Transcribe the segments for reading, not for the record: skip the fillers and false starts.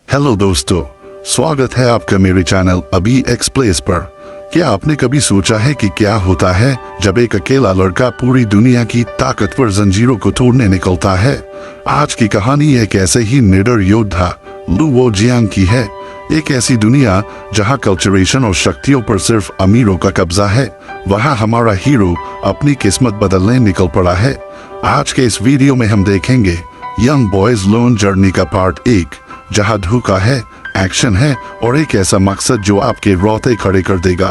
Hello दोस्तों, स्वागत है आपका मेरे चैनल अभी एक्सप्लेस पर। क्या आपने कभी सोचा है कि क्या होता है जब एक अकेला लड़का पूरी दुनिया की ताकतवर जंजीरों को तोड़ने निकलता है? आज की कहानी एक ऐसे ही निडर योद्धा लू वो जियांग की है। एक ऐसी दुनिया जहां कल्चरेशन और शक्तियों पर सिर्फ अमीरों का कब्जा है, वहां हमारा हीरो अपनी किस्मत बदलने निकल पड़ा है। आज के इस वीडियो में हम देखेंगे यंग बॉयज लोन जर्नी का पार्ट 1, जहां धोखा है, एक्शन है और एक ऐसा मकसद जो आपके रोते खड़े कर देगा।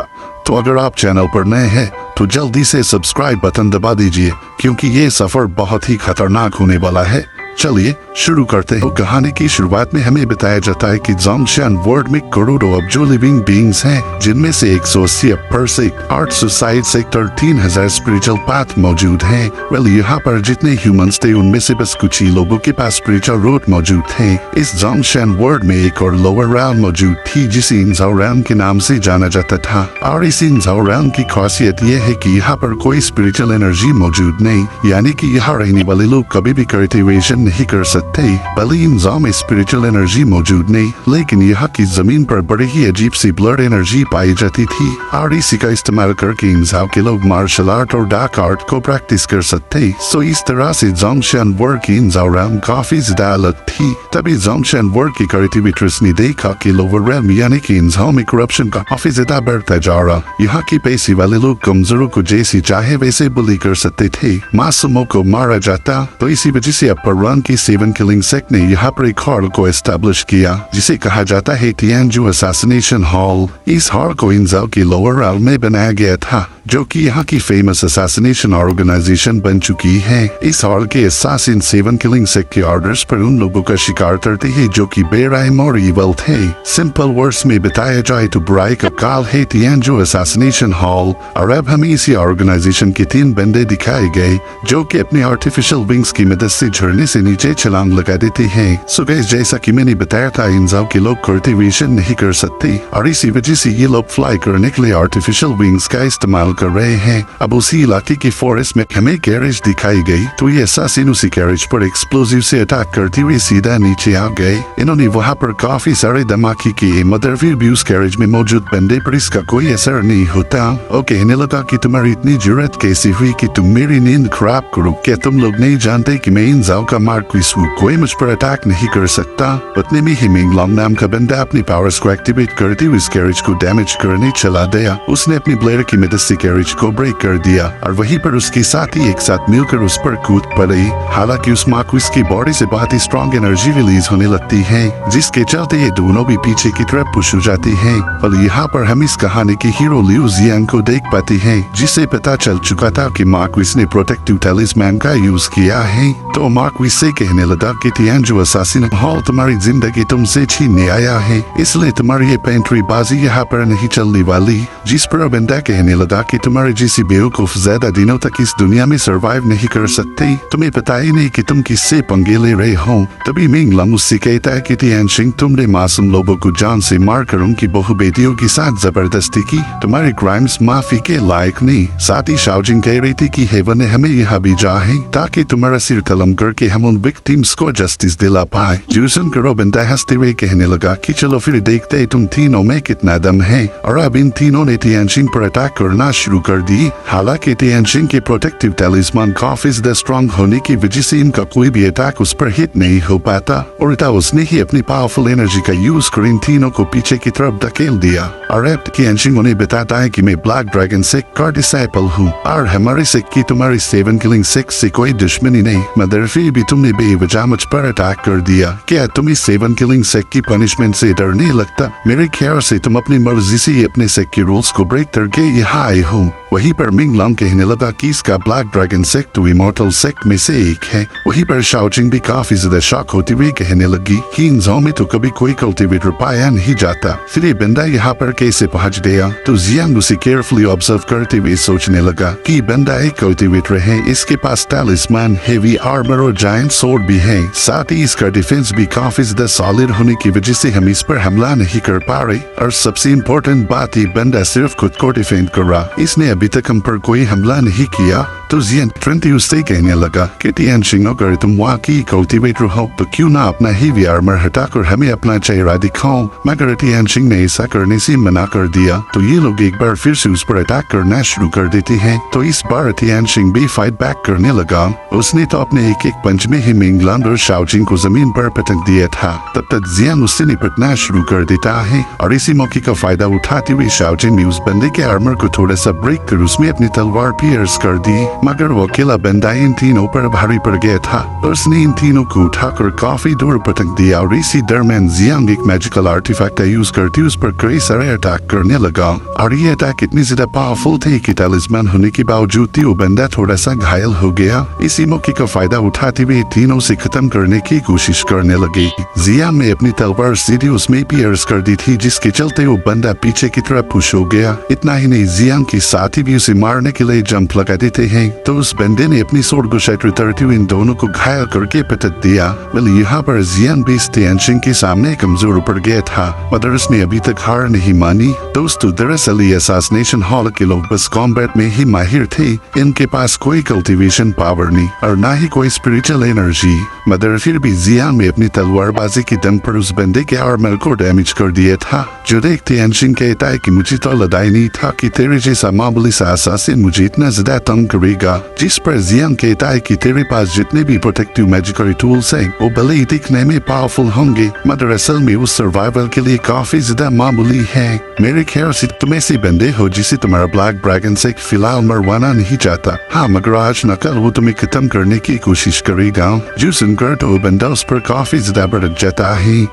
तो अगर आप चैनल पर नए हैं तो जल्दी से सब्सक्राइब बटन दबा दीजिए, क्योंकि ये सफर बहुत ही खतरनाक होने वाला है। चलिए शुरू करते हैं। कहानी की शुरुआत में हमें बताया जाता है कि जोंगशेन वर्ल्ड में करोड़ों अब्जो लिविंग बीइंग्स हैं, जिनमें से 180 art suicide sector 3000 spiritual path मौजूद हैं। वेल, यहाँ पर जितने ह्यूमंस थे उनमें से बस कुछ ही लोगों के पास स्पिरिचुअल रूट मौजूद थे। इस जोंगशेन वर्ल्ड में एक और लोअर राउंड मौजूद थी जिसे इंजाओ राउंड के नाम से जाना जाता था। और इस इंजाओ राउंड की खासियत यह है कि यहाँ पर कोई स्पिरिचुअल एनर्जी मौजूद नहीं, यानी कि यहाँ रहने वाले लोग कभी भी कल्टिवेशन नहीं कर सकते। भले इंजाम में स्पिरिचुअल एनर्जी मौजूद नहीं, लेकिन यहाँ की जमीन पर बड़ी ही अजीब सी ब्लड एनर्जी पाई जाती थी और इसी का इस्तेमाल करके इंजाम के लोग मार्शल आर्ट और डार्क आर्ट को प्रैक्टिस कर सकते। सो इस तरह से जोंगशेन वर्ल्ड की इंजाओ राउंड काफी ज्यादा अलग थी। तभी जोंगशेन वर्ल्ड की क्रिएटिविटीज ने देखा कि लोअर रेल्म यानी कि इंजाओ में करप्शन का काफी ज्यादा बढ़ता जा रहा। यहाँ की पैसे वाले लोग कमजोरों को जैसी चाहे वैसे बुली कर सकते थे, मासूमों को मारा जाता। तो इसी वजह से अपर रन की 7 किलिंग सेक्ट ने यहाँ पर एक हॉल को एस्टेब्लिश किया जिसे कहा जाता है तियानजू असैसिनेशन हॉल। इस हॉल को इंजाओ की लोअर रेल्म में बनाया गया था, जो कि यहाँ की फेमस असैसिनेशन ऑर्गेनाइजेशन बन चुकी है। इस हॉल के असैसिन 7 किलिंग सेक्ट के ऑर्डर्स पर उन लोगों का शिकार करते हैं जो कि बेरहम और इवल थे। सिंपल वर्ड्स में बताया जाए तो बुराई का काल है तियानजू असैसिनेशन हॉल। और अब हमें इसी ऑर्गेनाइजेशन के 3 बंदे दिखाए गए जो कि अपने आर्टिफिशियल विंग्स की मदद से झरने से नीचे छलांग लगा देते हैं। सो गाइस, जैसा कि मैंने बताया था, इंजाओ के लोग कल्टिवेशन नहीं कर सकते और इसी वजह से ये लोग फ्लाई करने के लिए आर्टिफिशियल विंग्स का इस्तेमाल कर रहे हैं। अब उसी इलाके की फॉरेस्ट में हमें गैरेज दिखाई गई, तो ये असैसिन उसी गैरेज पर एक्सप्लोजिव से अटैक करते हुए सीधा नीचे आ गए। इन्होंने वहाँ पर काफी सारे धमाके किए, मगर फिर भी उस गैरेज में मौजूद बंदे पर इसका कोई असर नहीं होता। और कहने लगा कि तुम्हारी इतनी जरूरत कैसी हुई कि तुम मेरी नींद खराब करो? क्या तुम लोग नहीं जानते कि मैं इंजाओ का मार्क्विस हूँ? कोई मुझ पर अटैक नहीं कर सकता। उतने में ही मिंगलोंग नाम का बंदा अपनी पावर्स को एक्टिवेट करते हुए इस गैरेज को डैमेज करने चला गया। उसने अपनी ब्लेड की मदद से गैरेज को ब्रेक कर दिया और वहीं पर उसके साथी एक साथ मिलकर उस पर कूद पड़े। हालांकि उस मार्क्विस की बॉडी से बहुत ही स्ट्रॉन्ग एनर्जी रिलीज होने लगती है, जिसके चलते ये दोनों भी पीछे की तरफ पुश हो जाती हैं। पर यहाँ पर हम इस कहानी की हीरो लिू जियांग को देख पाते हैं, जिसे पता चल चुका था कि मार्क्विस ने प्रोटेक्टिव टैलिस्मैन का यूज किया है। तो मार्क्विस से कहने लगा कि तियानजू असैसिन हॉल तुम्हारी जिंदगी तुमसे छीनने आया है, इसलिए तुम्हारी ये पेंट्री बाजी यहाँ पर नहीं चलने वाली। जिस पर बंदा कहने लगा कि तुम्हारे जैसी बेवकूफ ज्यादा दिनों तक इस दुनिया में सरवाइव नहीं कर सकते, तुम्हें पता ही नहीं कि तुम किससे पंगे ले रहे हो। तभी मिंगलोंग उससे कहता है कि तियानशिंग, तुमने मासूम लोगों को जान से मारकर उनकी बहु बेटियों के साथ जबरदस्ती की, तुम्हारे क्राइम्स माफी के लायक नहीं। साथ ही शाओजिंग कह रही थी कि हेवन ने हमें यहाँ भेजा है ताकि तुम्हारा सिर कलम करके हम उन विक्टिम्स को जस्टिस दिला पाए। जो सुनकर बंदा हंसते हुए कहने लगा कि चलो फिर देखते तुम तीनों में कितना दम है। और अब इन तीनों ने तियानशिंग पर अटैक करना शुरू कर दी। हालांकि तियानशिंग के प्रोटेक्टिव टैलिस्मैन काफी ज्यादा स्ट्रॉन्ग होने की वजह से इनका कोई भी अटैक उस पर हिट नहीं हो पाता। और उसने ही अपनी पावरफुल एनर्जी का यूज कर इन तीनों को पीछे की तरफ धकेल दिया। और अब तियानशिंग उन्हें बताता है कि मैं ब्लैक ड्रैगन सेक्ट का डिसाइपल हूँ और हमारे सेक्ट की तुम्हारी 7 किलिंग सेक्ट से कोई दुश्मनी नहीं, मगर फिर भी तुमने बेवजह मुझ पर अटैक कर दिया। क्या तुम्हें 7 किलिंग सेक्ट की पनिशमेंट से डर नहीं लगता? मेरे ख्याल से तुम अपनी मर्जी से अपने सेक्ट के रूल्स को ब्रेक करके यहाँ आए हो। वहीं पर मिंगलोंग कहने लगा कि इसका ब्लैक ड्रैगन सेक्ट तो इमॉर्टल सेक्ट में से एक है। वहीं पर शाओजिंग भी काफी ज्यादा शॉक होती हुई कहने लगी कि इंजाओ में तो कभी कोई कल्टिवेटर पाया नहीं जाता, फिर ये बंदा यहाँ पर कैसे पहुँच गया? तो जियांग उसे केयरफुली ऑब्जर्व करते हुए सोचने लगा कि बंदा एक कल्टिवेटर है, इसके पास टैलिस्मैन, हेवी आर्मर और जायंट सोर्ड भी है। साथ ही इसका डिफेंस भी काफी ज्यादा सॉलिड होने की वजह से हम इस पर हमला नहीं कर पा रहे। और सबसे इम्पोर्टेंट बात, ये बंदा सिर्फ खुद को डिफेंड कर रहा, इसने अभी तक हम पर कोई हमला नहीं किया। तो जियान ट्रेंटी उससे कहने लगा कि टियानशिंग अगर तुम वाकई कल्टीवेटर हो तो क्यों ना अपना हेवी आर्मर हटाकर हमें अपना चेहरा दिखाओ। मगर टियानशिंग ने ऐसा करने से मना कर दिया तो ये लोग एक बार फिर से उस पर अटैक करना शुरू कर देते हैं। तो इस बार टियानशिंग भी फाइट बैक करने लगा। उसने तो अपने एक पंच में ही मिंगलान और शाओजिंग को जमीन पर पटक दिया था। तब तक जियान उससे निपटना शुरू कर देता है और इसी मौके का फायदा उठाते हुए शाओजिंग ने उस बंदे के आर्मर को थोड़ा सा ब्रेक कर उसमें अपनी तलवार पियर्स कर दी। मगर वो अकेला बंदा इन तीनों पर भारी पड़ गया था। उसने इन तीनों को उठाकर काफी दूर पटक दिया और इसी दरमियान जियांग एक मैजिकल आर्टिफैक्ट यूज करते उस पर कई सारे अटैक करने लगा और ये अटैक इतनी ज्यादा पावरफुल थे कि टैलिस्मैन होने के बावजूद वो बंदा थोड़ा सा घायल हो गया। इसी मौके का फायदा उठाते हुए तीनों से खत्म करने की कोशिश करने लगे। जियांग ने अपनी तलवार सीधी उसमें पियर्स कर दी थी जिसके चलते वो बंदा पीछे की तरफ पुश हो गया। इतना ही नहीं जियांग के साथी भी उसे मारने के लिए जंप लगा देते हैं। तो उस बंदे ने अपनी सोर्ड को शायद उतरते हुए इन दोनों को घायल करके पटक दिया। वेल यहाँ पर जियांग भी टियानशिंग के सामने कमजोर पड़ गया था मगर उसने अभी तक हार नहीं मानी। दोस्तों दरअसल ये असैसिनेशन हॉल के लोग बस कॉम्बैट में ही माहिर थे। इनके पास कोई कल्टीवेशन पावर नहीं और ना ही कोई स्पिरिचुअल एनर्जी। मगर फिर भी जियांग ने अपनी तलवारबाजी के दम पर उस बंदे के आर्मर को डैमेज कर दिया था। जो देख टियानशिंग कहता है कि मुझे तो लड़ाई नहीं था कि तेरे जैसा मामूली सा assassin मुझे इतना ज्यादा तंग करेगा। जिस पर जियांग कहता है कि तेरे पास जितने भी प्रोटेक्टिव मैजिकल टूल्स हैं वो भले ही दिखने में पावरफुल होंगे मगर असल में वो सर्वाइवल के लिए काफी ज्यादा मामूली है। मेरे ख्याल से तुम ऐसे बंदे हो जिसे तुम्हारा ब्लैक ड्रैगन से फिलहाल मरवाना नहीं चाहता। हाँ मगर आज न कल वो तुम्हें खत्म करने की कोशिश करेगा। जो सुनकर तो बंदा उस पर काफी ज्यादा भड़क जाता है।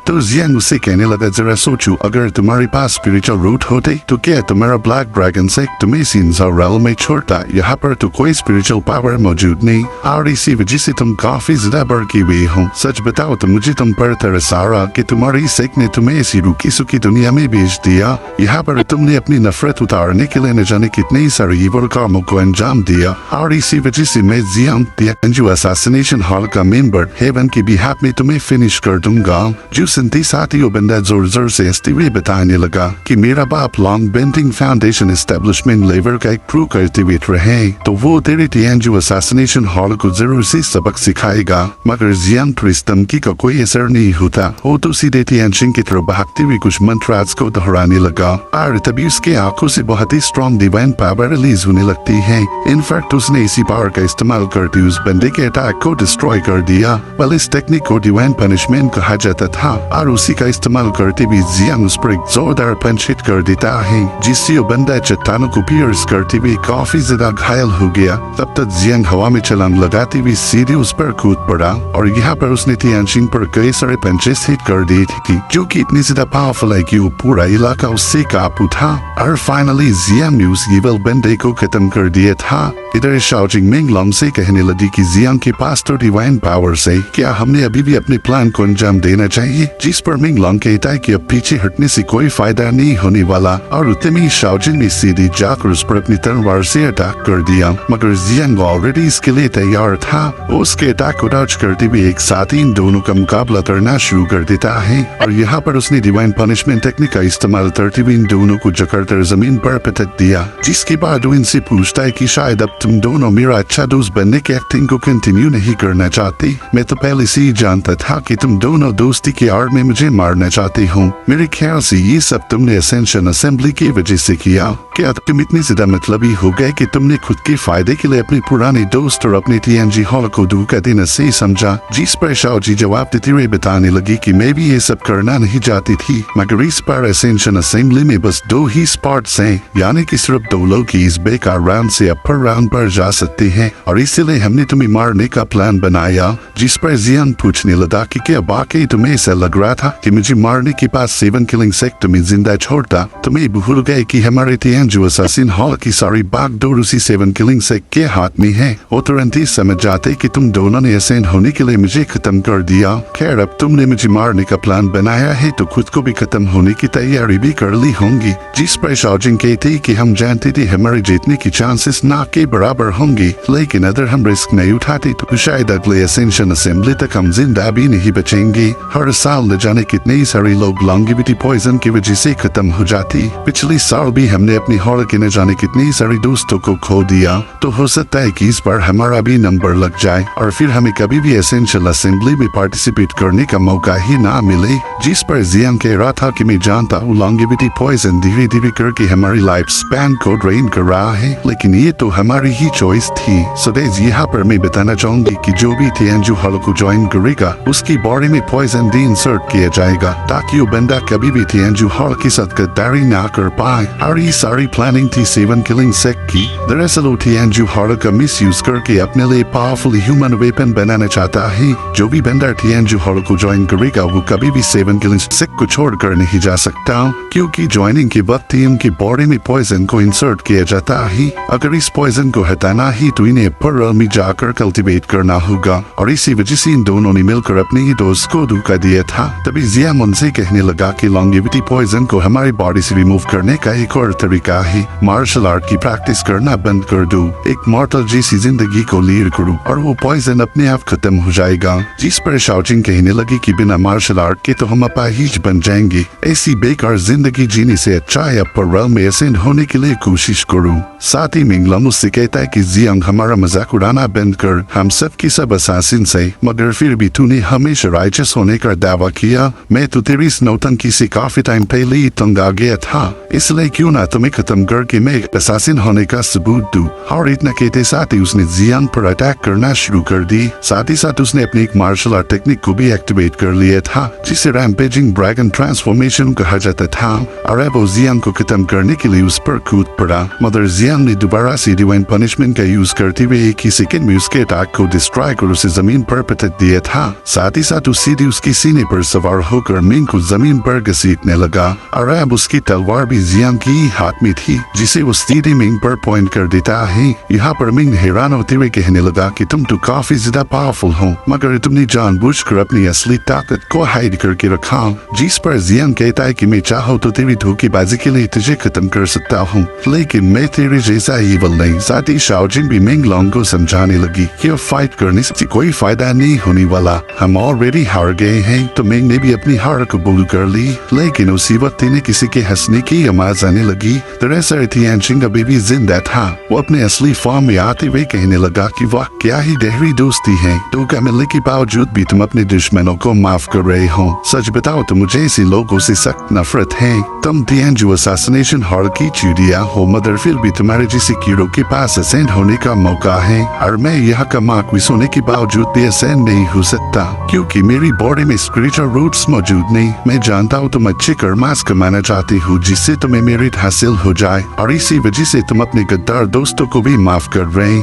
तो जियांग उससे कहने लगा जरा सोचो अगर तुम्हारे पास स्पिरिचुअल रूट होते तो क्या तुम्हारा ब्लैक ड्रैगन से तुम्हें सिंजाओ में छोड़ता। यहाँ पर तो कोई स्पिरिचुअल पावर मौजूद नहीं और इसी वजह से तुम काफी ज्यादा बढ़ के हुए हो। सच बताओ तो मुझे तुम पर तरस आ रहा कि तुम्हारी सेक ने तुम्हें ऐसी रूखी सूखी दुनिया में भेज दिया। यहाँ पर तुमने अपनी नफरत उतारने के लिए न जाने कितने सारे इवल कामों को अंजाम दिया और इसी वजह से मैं जियांग जो असैसिनेशन हॉल का मेंबर हेवन की बिहाफ में तुम्हें फिनिश कर दूंगा। जो सुनते साथ ही वो बंदा जोर जोर से हंसते हुए बताने लगा कि मेरा बाप लॉन्ग बेंटिंग फाउंडेशन एस्टेब्लिशमेंट लेवर का एक क्रू करते हुए रहे तो वो तेरे टियानजू असैसिनेशन हॉल को जरूर से सबक सिखाएगा। मगर जियांग पर इस धमकी का कोई असर नहीं होता। वो तो सीधे टियानशिंग की तरफ भागते हुए कुछ मंत्राज को दोहराने लगा और तभी उसके आंखों से बहुत ही स्ट्रॉन्ग डिवाइन पावर रिलीज होने लगती है। इनफैक्ट उसने इसी पावर का इस्तेमाल करते उस बंदे के अटैक को डिस्ट्रॉय कर दिया। वेल इस टेक्निक को डिवाइन पनिशमेंट कहा जाता था और उसी का इस्तेमाल करते भी जियांग उस पर एक जोरदार पंच हिट कर देता है जिससे वो बंदा चट्टानों को पियर्स करते हुए काफी ज्यादा घायल हो गया। तब तक जियांग हवा में छलांग लगाते हुए सीधे उस पर कूद पड़ा और यहाँ पर उसने टियानशिंग पर कई सारे पंचेस हिट कर दी थी जो कि इतनी ज्यादा पावरफुल है कि वो पूरा इलाका उससे कांप उठा और फाइनली जियांग ने उस इविल बंदे को खत्म कर दिया था। इधर शाओजिंग मिंगलोंग से कहने लगी कि जियांग के पास तो डिवाइन पावर से क्या हमने अभी भी अपने प्लान को अंजाम देना चाहिए। जिस पर मिंगलोंग कहता है कि अब पीछे हटने से कोई फायदा नहीं होने वाला और उतने ही शाओजिंग ने सीधे जाकर उस पर अपनी तलवार से अटैक कर दिया। मगर जियांग ऑलरेडी इसके लिए तैयार था। उसके अटैक को डॉज करते हुए एक साथ ही इन दोनों का मुकाबला करना शुरू कर देता है और यहाँ पर उसने डिवाइन पनिशमेंट टेक्निक का इस्तेमाल करते हुए इन दोनों को जकड़कर जमीन पर पटक दिया। जिसके बाद वो इनसे पूछता है कि शायद अब तुम दोनों मेरा अच्छा दोस्त बनने के एक्टिंग को कंटिन्यू नहीं करना चाहते। मैं तो पहले से ही जानता था कि तुम दोनों दोस्ती की आड़ में मुझे मारना चाहते हो। मेरे ख्याल से ये सब तुमने असेंशन असेंबली की वजह से किया। क्या तुम इतनी ज्यादा मतलबी हो गए कि तुमने खुद के फायदे के लिए अपने पुराने दोस्त और अपने टीएनजी हॉल को धोखा देना सही समझा। जिस पर शाओजी जवाब देते हुए बताने लगी कि मैं भी ये सब करना नहीं चाहती थी मगर इस पर असेंशन असेंबली में बस 2 ही स्पॉट्स हैं यानी कि सिर्फ 2 लोग ही इस बेकार राउंड से अपर राउंड पर जा सकते हैं और इसीलिए हमने तुम्हें मारने का प्लान बनाया। जिस पर जियांग पूछने लगा कि क्या वाकई तुम्हें ऐसा लग रहा था कि मुझे मारने के बाद 7 किलिंग सेक तुम्हें जिंदा छोड़ता। तुम्हें भूल गए कि हमारे टियानजू असैसिन हॉल की सारी बागडोर उसी 7 किलिंग सेक के हाथ में है। वो तुरंत ही समझ जाते कि तुम दोनों ने असेंट होने के लिए मुझे खत्म कर दिया। खैर अब तुमने मुझे मारने का प्लान बनाया है तो खुद को भी खत्म होने की तैयारी भी कर ली होंगी। जिस पर शाओजिंग कहते कि हम जानते थे हमारे जीतने की चांसेस ना के बराबर होंगे लेकिन अगर हम रिस्क नहीं उठाते तो शायद अगले असेंशन असेंबली तक हम जिंदा भी नहीं बचेंगे। हर साल न जाने कितने सारे लोग लॉन्गेविटी पॉइजन की वजह से खत्म हो जाती। पिछले साल भी हमने अपनी हॉल के न जाने कितनी सारी दोस्तों को खो दिया, तो हो सकता है कि इस बार हमारा भी नंबर लग जाए और फिर हमें कभी भी एसेंशियल असेंबली में पार्टिसिपेट करने का मौका ही ना मिले। जिस पर जियान कह रहा था कि मैं जानता हूँ लॉन्गेविटी पॉइजन धीरे धीरे करके हमारी लाइफ स्पैन को ड्रेन कर रहा है, लेकिन ये तो हमारी ही चॉइस थी। सदैव यहाँ पर मैं बताना चाहूंगी कि जो भी तियानजू हॉल को ज्वाइन करेगा उसकी बॉडी में पॉइजन डी इंसर्ट किया जाएगा, ताकि वो बंदा कभी भी तियानजू हॉल के साथ गद्दारी ना कर पाए। और ये सारी प्लानिंग थी 7 किलिंग सेक्ट की। दरअसल वो तियानजू हॉल का मिस यूज करके अपने लिए पावरफुल ह्यूमन वेपन बनाना चाहता है। जो भी बंदा तियानजू हॉल को ज्वाइन करेगा वो कभी भी 7 किलिंग सेक्ट को छोड़कर नहीं जा सकता, क्योंकि ज्वाइनिंग के वक्त ही उनकी बॉडी में पॉइजन को इंसर्ट किया जाता है। अगर इस पॉइजन को हटाना ही तो इन्हें पर्ल में जाकर कल्टीवेट करना होगा, और इसी वजह से इन दोनों ने मिलकर अपने ही दोस्त को धोखा दिया था। तभी जियान उनसे कहने लगा कि लॉन्गेविटी पॉइजन को हमारी बॉडी से रिमूव करने का एक और तरीका है मार्शल आर्ट की प्रैक्टिस करना बंद कर दो, एक मॉर्टल जैसी जिंदगी को लीड करो और वो पॉइजन अपने आप खत्म हो जाएगा। जिस पर शाओजिंग कहने लगी कि बिना मार्शल आर्ट के तो हम अपाहिज बन जाएंगे, ऐसी बेकार जिंदगी जीने से अच्छा है अपर वर्ल्ड में असेंड होने के लिए कोशिश करो। साथ ही मिंगलम उससे कहता है कि जियांग हमारा मजाक उड़ाना बंद कर, हम सब की सब असासिन से, मगर फिर भी तूने हमेशा राइचस होने का दावा किया। मैं तो तेरी इस नौटंकी से काफी टाइम पहले ही तंग आ गया था, इसलिए क्यों ना तुम्हें खत्म करके मैं एक असासिन होने का सबूत दूं। और इतना कहते साथ ही उसने जियांग पर अटैक करना शुरू कर दी। साथ ही साथ उसने अपनी एक मार्शल आर्ट टेक्निक को भी एक्टिवेट कर लिया था, जिसे रैम्पेजिंग ड्रैगन ट्रांसफॉर्मेशन कहा जाता था। और अब वो जियांग को खत्म करने के लिए उस पर कूद पड़ा, मगर जियांग ने दोबारा से डिवाइन पनिशमेंट का यूज करते हुए एक ही सेकंड में उसके अटैक को डिस्ट्रॉय कर उसे जमीन पर पटक दिया था। साथ ही साथ उस सीधे उसकी सीने पर सवार होकर मिंग को जमीन पर घसीटने लगा, और अब उसकी तलवार भी जियांग की ही हाथ में थी, जिसे वो सीधे मिंग पर पॉइंट कर देता है। यहाँ पर मिंग हैरान होते हुए कहने लगा कि तुम तो काफी ज्यादा पावरफुल हो, मगर तुमने जानबूझकर अपनी असली ताकत को हाइड करके रखा। जिस पर जियांग कहता है कि मैं चाहूँ तो तेरी धोखेबाजी के लिए तुझे खत्म कर सकता हूँ, लेकिन मैं तेरे जैसा ईवल नहीं। साथ ही शाओजिंग भी मिंग लॉन्ग को समझाने लगी कि फाइट करने से कोई फायदा नहीं होने वाला, हम ऑलरेडी हार गए हैं। तो मिंग ने भी अपनी हार कबूल कर ली, लेकिन उसी वक्त इन्हें किसी के हंसने की आवाज आने लगी। दरअसल तियानजिंग अभी भी जिंदा था। वो अपने असली फॉर्म में आते हुए कहने लगा कि वाह क्या ही गहरी दोस्ती है, धोखा मिलने के बावजूद भी तुम अपने दुश्मनों को माफ कर रहे हो। सच बताओ तो मुझे ऐसे लोगों से सख्त नफरत है। तुम तियानजू असैसिनेशन हॉल की चूड़िया हो, मगर फिर भी तुम्हारे जैसे कीड़ों के पास असेंड होने का मौका है, और मैं यहाँ का मार्क्विस होने के बावजूद भी असेंड नहीं हो सकता, क्योंकि मेरी बॉडी में स्पिरिचुअल रूट्स मौजूद नहीं। मैं जानता हूँ तुम अच्छे कर्मास कमाना चाहते हो, जिससे तुम्हें मेरिट हासिल हो जाए, और इसी वजह से तुम अपने गद्दार दोस्तों को भी माफ कर रहे,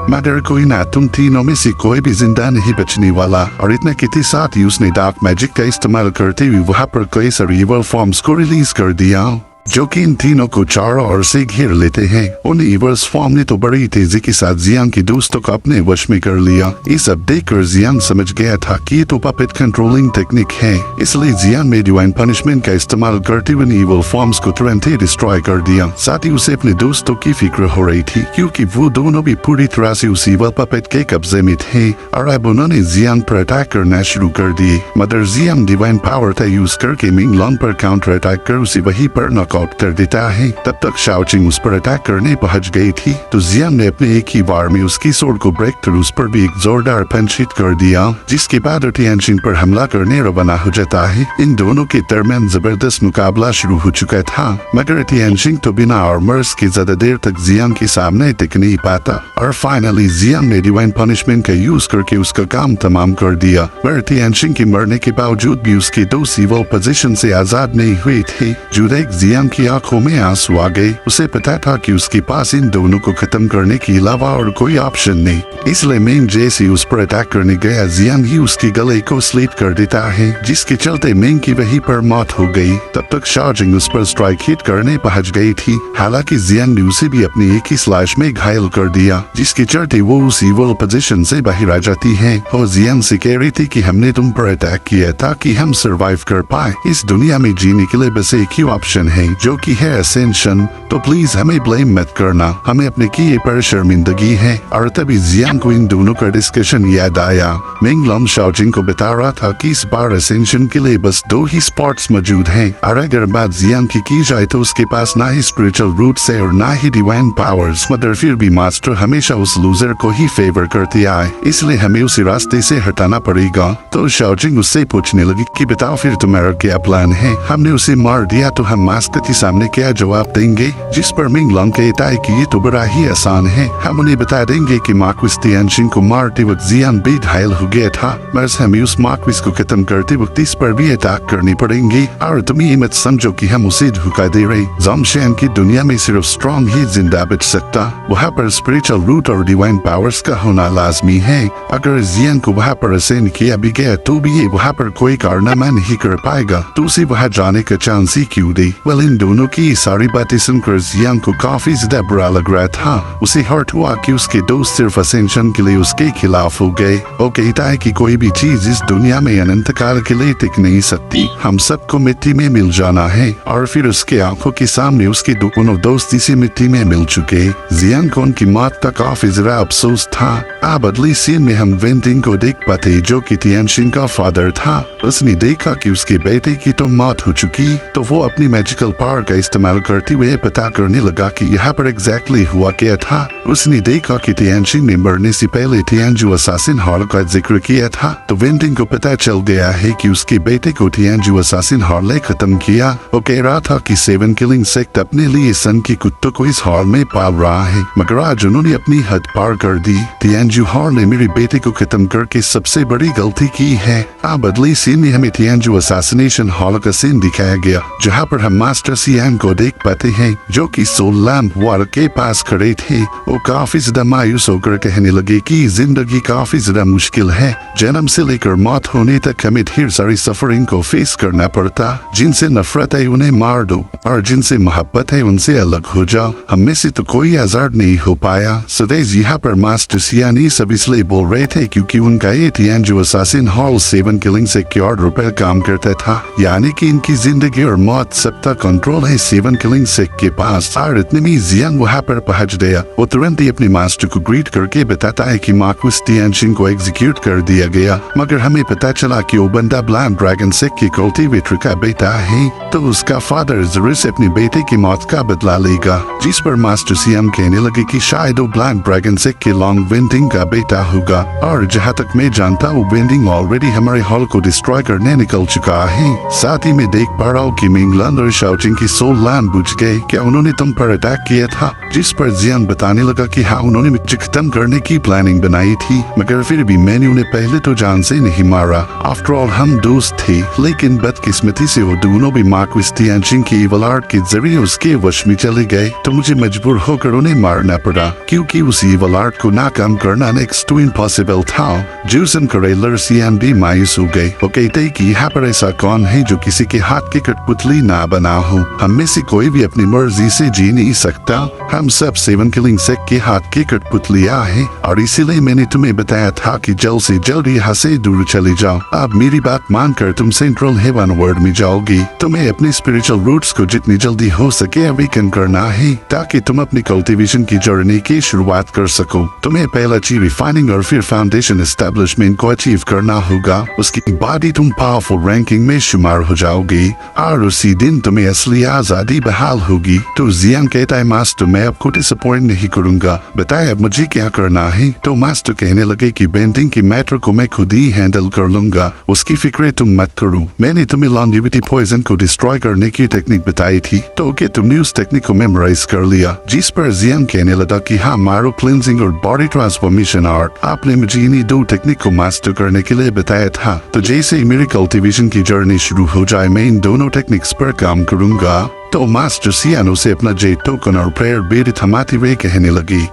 मगर कोई ना, तुम तीनों में से कोई भी जिंदा नहीं बचने वाला। और इतना कहते साथ ही उसने डार्क मैजिक का इस्तेमाल करते हुए वहाँ पर कई सारे इवल फॉर्म्स को रिलीज कर दिया, जो कि इन तीनों को चारों ओर से घेर लेते हैं। उन इवर्स फॉर्म ने तो बड़ी तेजी के साथ जियांग के दोस्तों को अपने वश में कर लिया। ये सब देखकर जियांग समझ गया था कि ये तो पपेट कंट्रोलिंग टेक्निक है, इसलिए जियांग ने डिवाइन पनिशमेंट का इस्तेमाल करते हुए इवल फॉर्म्स को तुरंत ही डिस्ट्रॉय कर दिया। साथ ही उसे अपने दोस्तों की फिक्र हो रही थी, क्योंकि वो दोनों भी पूरी तरह से उस इवल पपेट के कब्जे में थे, और अब उन्होंने जियांग पर अटैक करना शुरू कर दिए। मगर जियांग डिवाइन पावर का यूज करके मिंग लॉन्ग पर काउंटर अटैक कर उसे वहीं पर नॉकआउट कर देता है। तब तक शाओजिंग उस पर अटैक करने पहुंच गई थी, तो जियांग ने अपने एक ही बार में उसकी सोर्ड को ब्रेक कर उस पर भी एक जोरदार पंच हिट कर दिया, जिसके बाद तियानजिंग पर हमला करने रवाना हो जाता है। इन दोनों के दरमियान जबरदस्त मुकाबला शुरू हो चुका था, मगर तियानजिंग तो बिना आर्मर्स के ज्यादा देर तक जियांग के सामने टिक नहीं पाता, और फाइनली जियांग ने डिवाइन पनिशमेंट का यूज करके उसका काम तमाम कर दिया। मगर तियानजिंग के मरने के बावजूद भी उसके दो सिविल पोजीशन से आजाद नहीं हुए थे। जो देख जियांग की आंखों में आंसू आ गए। उसे पता था कि उसके पास इन दोनों को खत्म करने के अलावा और कोई ऑप्शन नहीं, इसलिए मिंग जैसे उस पर अटैक करने गया, जियांग ही उसके गले को स्लिट कर देता है, जिसके चलते मिंग की वहीं पर मौत हो गई। तब तक शाओजिंग उस पर स्ट्राइक हिट करने पहुंच गई थी। हालांकि जियांग ने उसे भी अपनी एक ही स्लैश में घायल कर दिया, जिसके चलते वो उस इवल पोजीशन से बाहर आ जाती है और जियांग से कह रही थी कि हमने तुम पर अटैक किया ताकि हम सरवाइव कर पाए। इस दुनिया में जीने के लिए बस एक ही ऑप्शन है, हैं जो कि है असेंशन, तो प्लीज हमें ब्लेम मत करना, हमें अपने किए पर शर्मिंदगी है। और तभी जियांग को इन दोनों का डिस्कशन याद आया। मिंग लॉन्ग शाओजिंग को बता रहा था कि इस बार असेंशन के लिए बस 2 ही स्पॉट्स मौजूद हैं, और अगर बात जियांग की जाए तो उसके पास ना ही स्पिरिचुअल रूट्स है और ना ही डिवाइन पावर्स, मगर फिर भी मास्टर हमेशा उस लूजर को ही फेवर करते आए, इसलिए हमें उसी रास्ते से हटाना पड़ेगा। तो शाओजिंग उससे पूछने लगी कि बताओ फिर तुम्हारा क्या प्लान है, हमने उसे मार दिया तो हम मास्टर के सामने क्या जवाब देंगे? जिस पर मिंग लॉन्ग कहता है कि ये तो बड़ा ही आसान है, हम उन्हें बता देंगे कि मार्क्विस तियानशिन को मारते वक्त जियान बेघायल हो गया था, बस हमें उस मार्क्विस को खत्म करते वक्त इस पर भी अटैक करनी पड़ेंगी, और तुम ये मत समझो कि हम उसे धोखा दे रहे। ज़ोंगशेन की दुनिया में सिर्फ स्ट्रॉन्ग ही जिंदा बच सकता, वहाँ पर स्पिरिचुअल रूट और डिवाइन पावर्स का होना लाजमी है। अगर जियान को वहाँ पर असेंड किया भी गया तो भी ये वहाँ पर कोई कारनामा नहीं कर पाएगा, तो उसे वहाँ जाने का चांस ही क्यों दे? वेल, इन दोनों की सारी बातें सुनकर जियांग को काफी ज्यादा बुरा लग रहा था। उसे हर्ट हुआ कि उसके दोस्त सिर्फ असेंशन के लिए उसके खिलाफ हो गए। वो कहता है कि कोई भी चीज इस दुनिया में अनंत काल के लिए टिक नहीं सकती, हम सबको मिट्टी में मिल जाना है। और फिर उसके आंखों के सामने उसके दोनों दोस्त इसी मिट्टी में मिल चुके। जियांग को उनकी मौत का काफी जरा अफसोस था। अब अगली सीन में हम वेंटिंग को देख पाते जो कि तियानशिन का फादर था। उसने देखा कि उसके बेटे की तो मौत हो चुकी, तो वो अपनी मैजिकल पावर का इस्तेमाल करते हुए पता करने लगा कि यहाँ पर एग्जैक्टली हुआ क्या था। उसने देखा कि तियानशिन ने मरने से पहले तियानजू असासिन हॉल का जिक्र किया था, तो वेंटिंग को पता चल गया है कि उसके बेटे को तियानजू असासिन हॉल ने खत्म किया। वो कह रहा था कि 7 किलिंग सेक्ट अपने लिए सन की कुत्तों को इस हॉल में पाल रहा है, मगर आज उन्होंने अपनी हद पार कर दी। तियानजू हॉल ने मेरे बेटे को खत्म करके सबसे बड़ी गलती की है। अब अगली सीन में हमें तियानजू असैसिनेशन हॉल का सीन दिखाया गया, जहाँ पर हम मास्टर सियांग को देख पाते हैं जो कि सोल लैम्प वाल के पास खड़े थे। वो काफी ज्यादा मायूस होकर कहने लगे कि जिंदगी काफी ज्यादा मुश्किल है, जन्म से लेकर मौत होने तक हमें ढेर सारी सफरिंग को फेस करना पड़ता। जिनसे नफरत है उन्हें मार दो, और जिनसे मोहब्बत है उनसे अलग हो जाओ। हम में से तो कोई आजाद नहीं हो पाया। सदैव यहाँ पर मास्टर सियांग ये सब इसलिए बोल रहे थे क्योंकि उनका ये तियानजू असासिन हॉल 7 किलिंग से क्योर रुपए काम करता था, यानी कि इनकी जिंदगी और मौत सबका कंट्रोल है 7 किलिंग से के पास। और इतने में जियांग वहाँ पर पहुँच गया। वो तुरंत ही अपने मास्टर को ग्रीट करके बताता है कि मार्क्विस तियानशिन को एग्जीक्यूट कर दिया गया, मगर हमें पता चला कि वो बंदा ब्लैंड ड्रैगन सेक के कल्टीवेटर का बेटा है, तो उसका फादर जरूर से अपने बेटे की मौत का बदला लेगा। जिस पर मास्टर सियांग कहने लगे कि शायद वो ब्लैंड ड्रैगन सेक के लॉन्ग वेंटिंग का बेटा होगा, और जहाँ तक मैं जानता हूँ वेंडिंग ऑलरेडी हमारे हॉल को डिस्ट्रॉय करने निकल चुका है। साथ ही मैं देख पा रहा हूँ कि मिंगलैंड और शाओजिंग की सोल लैंड बुझ गए, क्या उन्होंने तुम पर अटैक किया था? जिस पर जियांग बताने लगा कि हाँ, उन्होंने मुझे खत्म करने की प्लानिंग बनाई थी, मगर फिर भी मैंने उन्हें पहले तो जान से नहीं मारा। आफ्टर ऑल हम दोस्त थे, लेकिन बदकिस्मती से वो दोनों भी मार्क्विस तियानशिन की इविल आर्ट के जरिए उसके वश में चले गए, तो मुझे मजबूर होकर उन्हें मारना पड़ा, क्योंकि उस इविल आर्ट को नाकाम करना नेक्स्ट टू इम्पॉसिबल था। जूसन करेलर सियांग भी मायूस हो गए। वो कहते कि यहाँ पर ऐसा कौन है जो किसी के हाथ की कठपुतली ना बना हो? हम में से कोई भी अपनी मर्जी से जी नहीं सकता, हम सब 7 किलिंग सेक के हाथ की कठपुतलियां हैं, और इसीलिए मैंने तुम्हें बताया था कि जल्द से जल्द यहाँ से दूर चले जाओ। अब मेरी बात मानकर तुम सेंट्रल हेवन वर्ल्ड में जाओगी। तुम्हें अपने स्पिरिचुअल रूट्स को जितनी जल्दी हो सके अवेकन करना है, ताकि तुम अपनी कल्टीवेशन की जर्नी की शुरुआत कर सको। तुम्हें पहला चीज रिफाइनिंग और फिर फाउंडेशन एस्टेब्लिशमेंट को अचीव करना होगा। उसके बाद ही तुम पावरफुल रैंकिंग में शुमार हो जाओगी, और उसी दिन तुम्हें असली आजादी बहाल होगी। तो जियांग कहता है मास्टर मैं आपको डिसअपॉइंट नहीं करूंगा, बताए अब मुझे क्या करना है? तो मास्टर कहने लगे कि बेंडिंग की मैटर को मैं खुद ही हैंडल कर लूंगा, उसकी फिक्र तुम मत करो। मैंने तुम्हें लॉन्जेविटी पॉइजन को डिस्ट्रॉय करने की टेक्निक बताई थी, तो क्या तुमने उस टेक्निक को मेमोराइज कर लिया? जिस पर जियांग कहने लगा कि हाँ, मारो क्लिनजिंग और बॉडी ट्रांसफॉर्मेशन आर्ट आपने मुझे इन्हीं 2 टेक्निक को मास्टर करने के लिए बताया था, तो जैसे ही मेरी कल्टीवेशन की जर्नी शुरू हो जाए मैं इन दोनों टेक्निक्स पर काम करूंगा। तो मास्टर सियानो से अपना जे टोकन और प्रेयर बेरी थमाते हुए कहने लगी,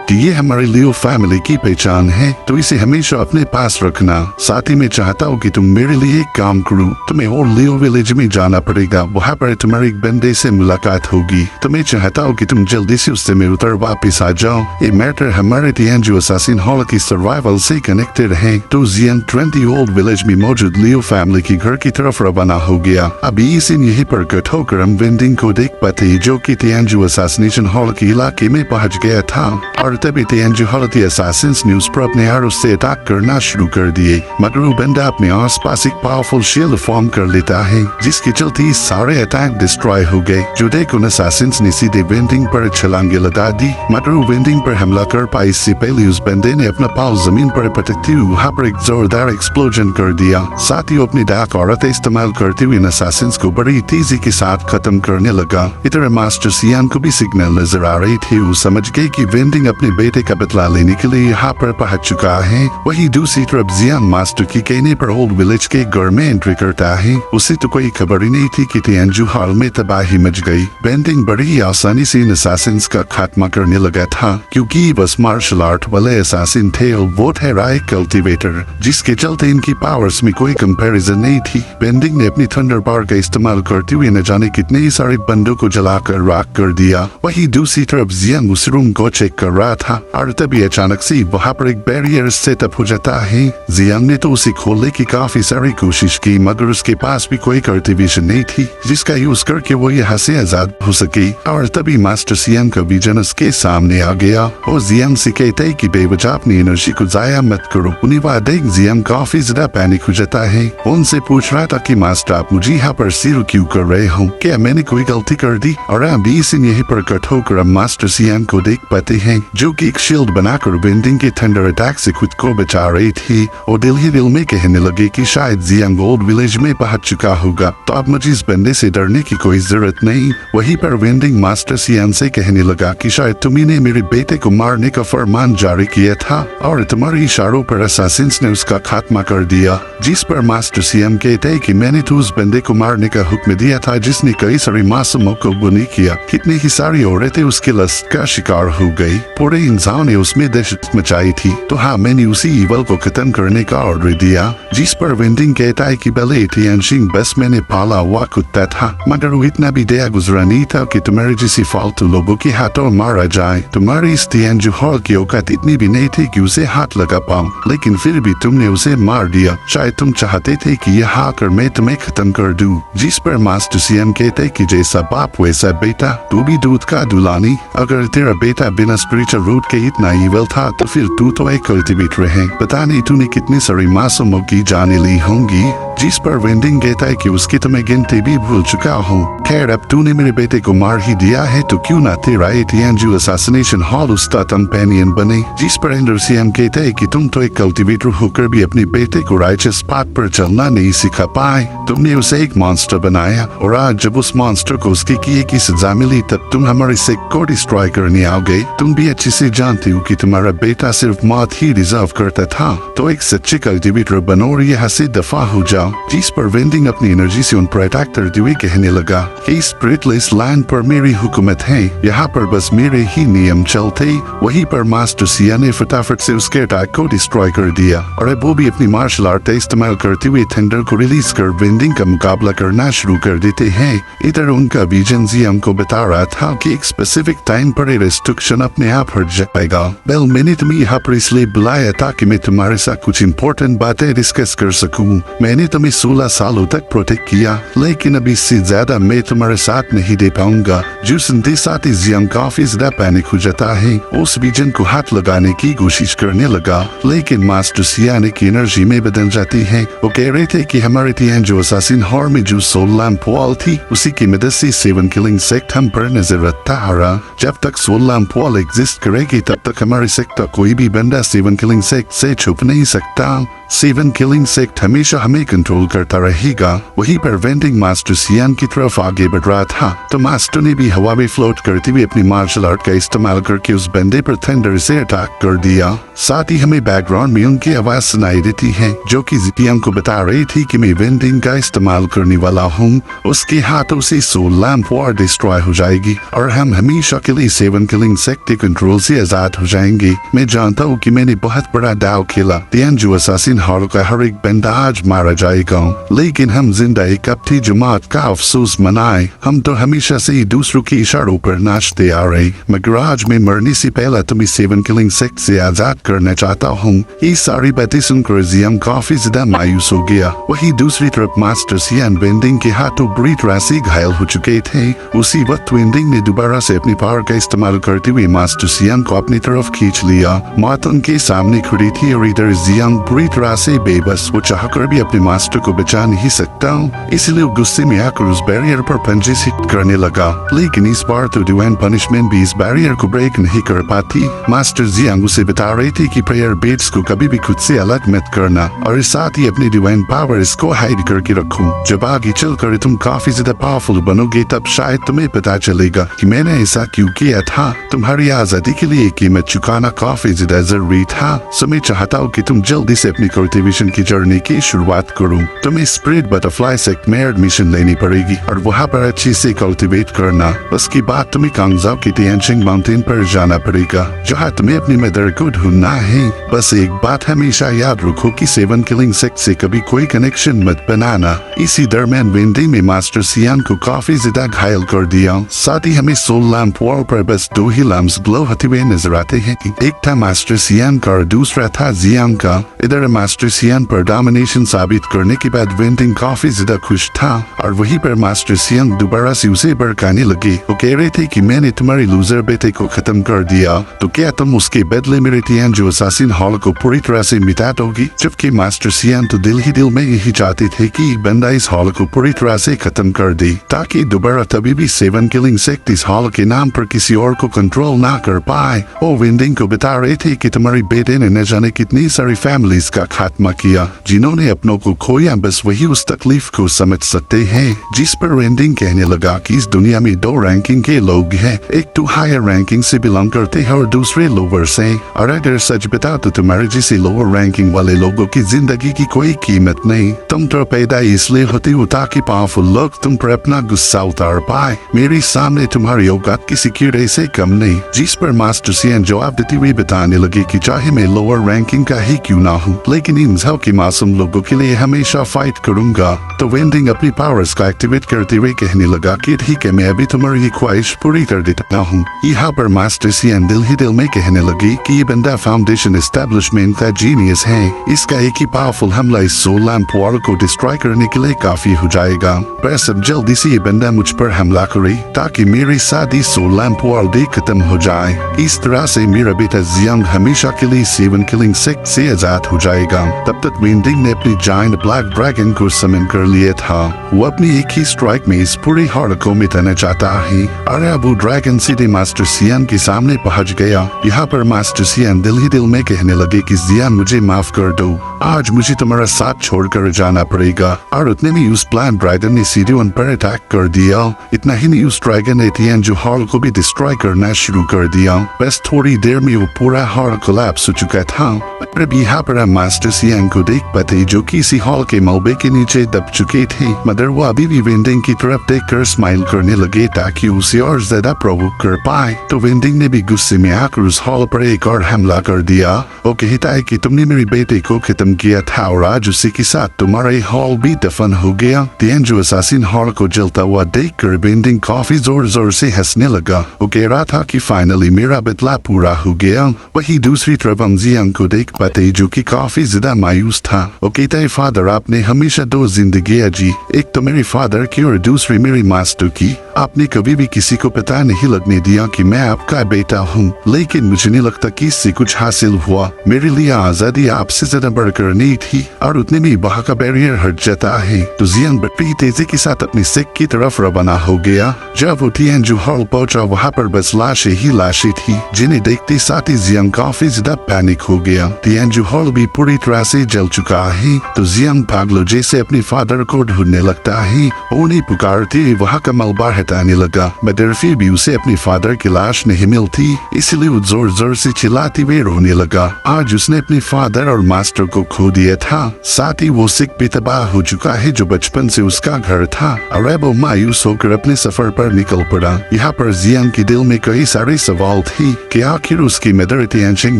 कि ये हमारे लियो फैमिली की पहचान है, तो इसे हमेशा अपने पास रखना। साथ ही मैं चाहता हूँ कि तुम मेरे लिए एक काम करो, तुम्हें और लियो विलेज में जाना पड़ेगा, वहाँ पर तुम्हारे एक बंदे से मुलाकात होगी। तो मैं चाहता हूँ कि तुम जल्दी से उससे मिलकर वापस आ जाओ। ये मैटर हमारे तियांजू असासिन हॉल की सर्वाइवल से कनेक्टेड है। तो जियान 20 ओल्ड विलेज में मौजूद लियो फैमिली की घर की तरफ रवाना हो गया। अभी इसी यहीं पर कट होकर हम वेंडिंग को देख पाते, जो कि तियांजू असासिनेशन हॉल के इलाके में पहुंच गया था। और तभी तियांजू हॉल के असासिन्स ने उस पर अपने आरों से अटैक करना शुरू कर दिए, मगर वो बंदा अपने आसपास एक पावरफुल शील्ड फॉर्म कर लेता है, जिसके चलते सारे अटैक डिस्ट्रॉय हो गए। जो देख उन असासिन्स ने सीधे वेंडिंग पर छलांगे लगा दी, मगर वो वेंडिंग पर हमला कर पाए इससे पहले उस बंदे ने अपना पाव जमीन पर पटकते हुए वहाँ पर एक जोरदार एक्सप्लोजन कर दिया। साथ ही अपनी डाक औरत इस्तेमाल करते हुए असासिन्स को बड़ी तेजी के साथ खत्म करने लगा। इधर मास्टर सियान को भी सिग्नल नजर आ रही थी, वो समझ गए कि वेंडिंग अपने बेटे का बदला लेने के लिए यहाँ पर पहुंच चुका है। वही दूसरी तरफ जियान मास्टर की कहने पर ओल्ड विलेज के घर में एंट्री करता है। उसे तो कोई खबर ही नहीं थी कि तियांजू हॉल में तबाही मच गई। वेंडिंग बड़ी ही आसानी से इन असासिन्स का खात्मा करने लगा था, क्योंकि बस मार्शल आर्ट वाले असासिन थे और वो थे राय कल्टिवेटर, जिसके चलते इनकी पावर्स में कोई कंपैरिजन नहीं थी। वेंडिंग ने अपनी थंडर पावर का इस्तेमाल करते हुए न जाने कितने ही सारे बंदों को जलाकर राख कर दिया। वही दूसरी तरफ जियान उस रूम को चेक कर रहा था और तभी अचानक से वहाँ पर एक बैरियर सेटअप हो जाता है। जियान ने तो उसे खोलने की काफी सारी कोशिश की, मगर उसके पास भी कोई कल्टिवेशन नहीं थी जिसका यूज करके वो यहाँ से आजाद हो सके। और तभी मास्टर सियान का विजन उसके सामने आ गया और जियान से कहते कि बेवजह अपनी एनर्जी को जाया मत करो। उन्हें वहाँ देख जियान काफी ज्यादा पैनिक हो जाता है। उनसे पूछ रहा था कि मास्टर आप मुझे यहाँ पर सिर क्यों कर रहे हो, क्या मैंने कोई गलती कर दी? और अभी इसी यहीं पर कट होकर हम मास्टर सियान को देख पाते हैं, जो कि एक शील्ड बनाकर वेंडिंग के थंडर अटैक से खुद को बचा रही थी और दिल ही दिल में कहने लगे कि शायद जियांग ओल्ड विलेज में पहुंच चुका होगा, तो अब मुझे इस बंदे से डरने की कोई जरूरत नहीं। वहीं पर वेंडिंग मास्टर सियान से कहने लगा कि शायद तुम्ही ने मेरे बेटे को मारने का फरमान जारी किया था और तुम्हारे इशारों पर असासिन्स ने उसका खात्मा कर दिया। जिस पर मास्टर सियान कहते कि मैंने तो उस बंदे को मारने का हुक्म दिया था जिसने कई सारे मासूमों को बुनी किया, कितनी ही सारी औरतें उसके लस्ट का शिकार हो गई, पूरे इंसान ने उसमें दहशत मचाई थी। तो हाँ, मैंने उसी ईवल को खत्म करने का ऑर्डर दिया। जिस पर वेंडिंग कहता है कि भले तियांशिंग बस मैंने पाला हुआ कुत्ता था, मगर वो इतना भी दया गुजरा नहीं था कि तुम्हारे जैसे फालतू लोगों के हाथों मारा जाए। तुम्हारी इस तियांजू हॉल की औकात इतनी भी नहीं थी कि उसे हाथ लगा पाऊं, लेकिन फिर भी तुमने उसे मार दिया। शायद तुम चाहते थे कि यह आकर मैं तुम्हें खत्म कर दूं। जिस पर मास्टर सियान कहते कि जैसा बाप वैसा बेटा, तू भी दूध का दुलानी। अगर तेरा बेटा बिना स्पिरिचुअल रूट के इतना ईवल था तो फिर तू तो एक कल्टिवेटर है। पता नहीं तूने कितनी सारी मासूमों की जाने ली होंगी। जिस पर वेंडिंग कहता है कि उसकी तो मैं गिनती भी भूल चुका हूँ। खैर, अब तूने मेरे बेटे को मार ही दिया है तो क्यों ना तेरा तियांजू असैसिनेशन हॉल उसका कंपेनियन बने। जिस पर एंडर सियान कहता है कि तुम तो एक कल्टिवेटर होकर भी अपने बेटे को राइचस पाथ पर चलना नहीं सिखा पाए। तुमने उसे एक मॉन्स्टर बनाया और आज जब उस मॉन्स्टर को उसके किए की सजा मिली तब तुम हमारे सेक्ट को डिस्ट्रॉय करने आ गए। तुम भी अच्छे से जानते हो कि तुम्हारा बेटा सिर्फ मौत ही डिजर्व करता था, तो एक सच्चे कल्टिवेटर बनो और यहाँ से दफा हो जाओ। जिस पर वेंडिंग अपनी एनर्जी से उन पर अटैक करते हुए कहने लगा कि स्पिरिटलेस लैंड पर मेरी हुकूमत है, यहाँ पर बस मेरे ही नियम चलते। वहीं पर मास्टर सिया ने फटाफट से उसके अटैक को डिस्ट्रॉय कर दिया और अब वो भी अपनी मार्शल आर्ट इस्तेमाल करते हुए थंडर को रिलीज कर वेंडिंग का मुकाबला करना शुरू कर देते हैं। इधर उनका विजन जियांग को बता रहा था कि एक स्पेसिफिक टाइम पर रेस्ट्रिक्शन अपने आप हट जाएगा। वेल, मैंने तुम्हें यहाँ पर इसलिए बुलाया ताकि मैं तुम्हारे साथ कुछ इम्पोर्टेंट बातें डिस्कस कर सकूं। मैंने तुम्हें 16 सालों तक प्रोटेक्ट किया, लेकिन अब इससे ज्यादा मैं तुम्हारे साथ नहीं दे पाऊंगा। जो संदेश आते जियांग काफी ज्यादा पैनिक हो जाता है। उस विजन को हाथ लगाने की कोशिश करने लगा, लेकिन मास्टर सियाने की एनर्जी में बदल जाती है। वो कह रहे थे कि हमारे तियांजू असासिन हॉल में जो सोल लैंप वॉल थी उसी की मदद से 7 किलिंग सेक्ट हम पर नजर रखता आ रहा। जब तक सोल लैंप वॉल एग्जिस्ट करेगी तब तक हमारे सेक्ट का कोई भी बंदा 7 किलिंग सेक्ट से छुप नहीं सकता। सेवन किलिंग सेक्ट हमेशा हमें कंट्रोल करता रहेगा। वहीं पर वेंडिंग मास्टर सियान की तरफ आगे बढ़ रहा था तो मास्टर ने भी हवा में फ्लोट करते हुए अपनी मार्शल आर्ट का इस्तेमाल करके उस बंदे पर थंडर से अटैक कर दिया। साथ ही हमें बैकग्राउंड में उनकी आवाज सुनाई देती है जो कि जिपियांग को बता रही थी कि मैं वेंडिंग का इस्तेमाल करने वाला हूँ। उसके हाथों से सोल लैंप वॉर डिस्ट्रॉय हो जाएगी और हम हमेशा के लिए सेवन किलिंग सेक्ट के कंट्रोल से आजाद हो जाएंगे। मैं जानता हूँ कि मैंने बहुत बड़ा दाव खेला। तियानजू असासिन हॉल का हर एक बंदा आज मारा जाएगा, लेकिन हम जिंदा इकट्ठी जमात का अफसोस मनाए। हम तो हमेशा से ही दूसरों के इशारों पर नाचते आ रहे, मगर आज मैं मरने से पहले तुम्हें सेवन किलिंग सेक्ट से आजाद करना चाहता हूँ। ये सारी बातें सुनकर जियांग काफी ज्यादा मायूस हो गया। वही दूसरी तरफ मास्टर सियान वेंडिंग के हाथों बुरी तरह से घायल हो चुके थे। उसी वक्त वेंडिंग ने दोबारा से अपनी पावर का इस्तेमाल करते हुए मास्टर सियान को अपनी तरफ खींच लिया। मौत उनके सामने खड़ी थी और इधर जियांग बुरी तरह से बेबस, वो चाहकर भी अपने मास्टर को बचा नहीं सकता, इसलिए गुस्से में आकर उस बैरियर पर पंजे से हिट करने लगा। लेकिन इस बार तो डिवाइन पनिशमेंट भी इस बैरियर को ब्रेक नहीं कर पाती। मास्टर जियांग उसे बता रहे थे कि प्रेयर बेड्स को कभी भी खुद से अलग मत करना और साथ ही अपनी डिवाइन पावर्स को हाइड करके रखो। जब आगे चलकर तुम काफी ज्यादा पावरफुल बनोगे तब शायद तुम्हें पता चलेगा कि मैंने ऐसा क्यों किया था। तुम्हारी आजादी के लिए कीमत चुकाना काफी ज्यादा जरूरी था। सो मैं चाहता हूँ कि तुम जल्दी से अपनी कल्टीवेशन की जर्नी की शुरुआत करो। तुम्हें स्प्रेड बटरफ्लाई सेक्ट में एडमिशन लेनी पड़ेगी और वहाँ पर अच्छे से कल्टीवेट करना। उसके बाद तुम्हें कांगजाओ की तियानजिंग माउंटेन पर जाना पड़ेगा जहाँ तुम्हें अपनी मदर को ढूंढना है। बस एक बात हमेशा याद रखो कि सेवन किलिंग सेक्ट से कभी कोई कनेक्शन मत बनाना। इसी दरमियान वेंडिंग में मास्टर सियान को काफी ज्यादा घायल कर दिया। साथ ही हमें सोल लैंप वॉल पर बस दो ही लैंप्स ग्लो होते हुए नजर आते हैं। एक था मास्टर सियान का और दूसरा था जियांग का। इधर मास्टर सियान पर डोमिनेशन साबित करने के बाद वेंडिंग काफी ज्यादा खुश था और वहीं पर मास्टर सियांग दोबारा से उसे भड़काने लगे। वो कह रहे थे कि मैंने तुम्हारे लूजर बेटे को खत्म कर दिया, तो क्या तुम उसके बदले मेरे तियानजू असासिन हॉल को पूरी तरह से मिटा दोगी। जबकि मास्टर सियान तो दिल ही दिल में यही चाहते थे कि बंदा इस हॉल को पूरी तरह से खत्म कर दे ताकि दोबारा तभी भी सेवन किलिंग सेक्ट इस हॉल के नाम पर किसी और को कंट्रोल ना कर पाए। वो वेंडिंग को बता रहे थे कि तुम्हारे बेटे ने न जाने कितनी सारी फैमिलीज का खात्मा किया जिन्होंने अपनों को खोया। बस वही उस तकलीफ को समझ सकते हैं। जिस पर वेंडिंग कहने लगा कि इस दुनिया में दो रैंकिंग के लोग हैं, एक तो हायर रैंकिंग से बिलोंग करते हैं और दूसरे लोअर से। और अगर सच बताओ तो तुम्हारे जैसे लोअर रैंकिंग वाले लोगों की जिंदगी की कोई कीमत नहीं। तुम तो पैदा इसलिए होते हो ताकि पावरफुल लोग तुम पर अपना गुस्सा उतार पाए। मेरे सामने तुम्हारी औकात किसी कीड़े से कम नहीं। जिस पर मास्टर सियान जवाब देते हुए बताने लगे कि चाहे मैं लोअर रैंकिंग का ही क्यों ना हूँ, लेकिन इन सब के मासूम लोगों के लिए हमेशा फाइट करूंगा। तो वेंडिंग अपनी पावर्स का एक्टिवेट करते हुए कहने लगा कि ठीक है, मैं अभी तुम्हारी ख्वाहिश पूरी कर देता हूँ। यहाँ पर मास्टर सियान दिल ही दिल में कहने लगी कि ये बंदा फाउंडेशन एस्टेब्लिशमेंट का जीनियस है। इसका एक ही पावरफुल हमला इस सोल लैंप वॉल को डिस्ट्रॉय करने के लिए काफी हो जाएगा। बस अब जल्दी से ये बंदा मुझ पर हमला करे ताकि मेरी शादी सोल लैंप वॉल डे खत्म हो जाए। इस तरह से मेरा बेटा जियांग हमेशा के लिए सेवन किलिंग सेक्ट से आजाद हो जाएगा। तब तक वेंडिंग ने अपनी जायंट ब्लैक ड्रैगन को समन कर लिया था। वो अपनी एक ही स्ट्राइक में इस पूरे हॉल को मिटाना चाहता है। और अब वो ड्रैगन सीधे मास्टर सियान के सामने पहुंच गया। यहाँ पर मास्टर सियान दिल ही दिल में कहने लगे कि जियान मुझे माफ कर दो, आज मुझे तुम्हारा साथ छोड़कर जाना पड़ेगा। और उतने में उस प्लान ड्रैगन ने सीधे उन पर अटैक कर दिया। इतना ही नहीं, उस ड्रैगन ने तियानजू हॉल को भी डिस्ट्रॉय करना शुरू कर दिया। बस थोड़ी देर में वो पूरा हॉल कोलैप्स हो चुका था। अब यहाँ पर हम मास्टर सियान को देख पाते जो कि इसी हॉल के मलबे के नीचे दब चुके थे, मगर वो अभी भी वेंडिंग की तरफ देखकर स्माइल करने लगे ताकि उसे और ज्यादा प्रोवोक कर पाए। तो वेंडिंग ने भी गुस्से में आकर उस हॉल पर एक और हमला कर दिया। वो कहता है कि तुमने मेरे बेटे को खत्म किया था और आज उसी के साथ तुम्हारा हॉल भी दफन हो गया। तियानजू असासिन हॉल को जलता हुआ देखकर वेंडिंग काफी जोर जोर से हंसने लगा। वो कह रहा था कि फाइनली मेरा बदला पूरा हो गया। वही दूसरी तरफ हम जियांग को देख पाते जो कि काफी ज्यादा मायूस था। वो कहता है फादर, आपने हमेशा दो जिंदगियां जी, एक तो मेरे फादर की और दूसरी मेरे मास्टर की। आपने कभी भी किसी को पता नहीं लगने दिया कि मैं आपका बेटा हूँ, लेकिन मुझे नहीं लगता कि इससे कुछ हासिल हुआ। मेरे लिए आजादी आपसे ज्यादा बढ़कर नहीं थी और उतने में वहाँ का बैरियर हट जाता है। तो जियांग बड़ी तेजी के साथ अपनी सिख की तरफ रवाना हो गया। जब वो तियानजू हॉल पहुंचा वहाँ पर बस लाशें ही लाशें थी, जिन्हें देखते साथ ही जियांग काफी ज्यादा पैनिक हो गया। तियानजू हॉल भी पूरी तरह से जल चुका है। तो जियांग पागलों जैसे अपने फादर को ढूंढने लगता है। उन्हें पुकारते वहाँ का मलबा हटाने लगा, मगर फिर भी उसे अपनी फादर की लाश नहीं मिलती, इसलिए वो जोर जोर से चिल्लाते हुए रोने लगा। आज उसने अपने फादर और मास्टर को खो दिया था, साथ ही वो सिख भी तबाह हो चुका है जो बचपन से उसका घर था। और अब वो मायूस होकर अपने सफर पर निकल पड़ा। यहाँ पर जियांग के दिल में कई सारे सवाल थे कि आखिर उसकी मदर तियानचिंग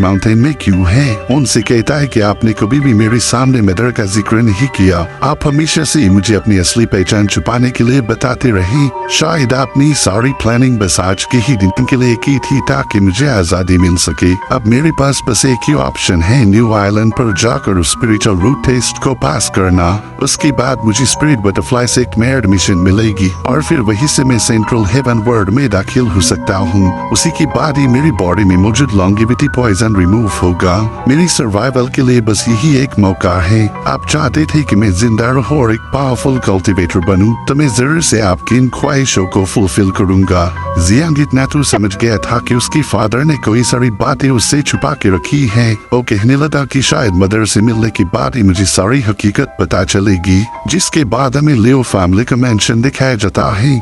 माउंटेन में क्यों है। उनसे कहता है कि आपने कभी भी मेरे सामने मदर का जिक्र नहीं किया, आप हमेशा से मुझे अपनी असली पहचान छुपाने के लिए बताते रहे। शायद आपने सारी प्लानिंग बस आज के ही दिन के लिए की थी ताकि मुझे आजादी मिल सके। अब मेरे पास बस एक ही ऑप्शन है, न्यू आइलैंड पर जाकर उस स्पिरिचुअल रूट टेस्ट को पास करना। उसके बाद मुझे स्पिरिट बटरफ्लाई से एक मेयर्ड मिशन मिलेगी और फिर वहीं से मैं सेंट्रल हेवन वर्ल्ड में दाखिल हो सकता हूँ। उसी के बाद ही मेरी बॉडी में मौजूद लॉन्गेविटी पॉइजन रिमूव होगा। मेरी सर्वाइवल के लिए बस यही एक मौका है। आप चाहते थे कि मैं जिंदा रहूं और एक पावरफुल कल्टीवेटर बनूं, तो मैं जरूर से आपकी इन ख्वाहिशों को फुलफिल करूंगा। जियांग इतना तो समझ गया था कि उसके फादर ने कोई सारी बातें उससे छुपा के रखी है। वो कहने लगा कि शायद मदर से मिलने के बाद ही मुझे सारी हकीकत पता चलेगी। जिसके बाद हमें लियो फैमिली का मेंशन दिखाया जाता है,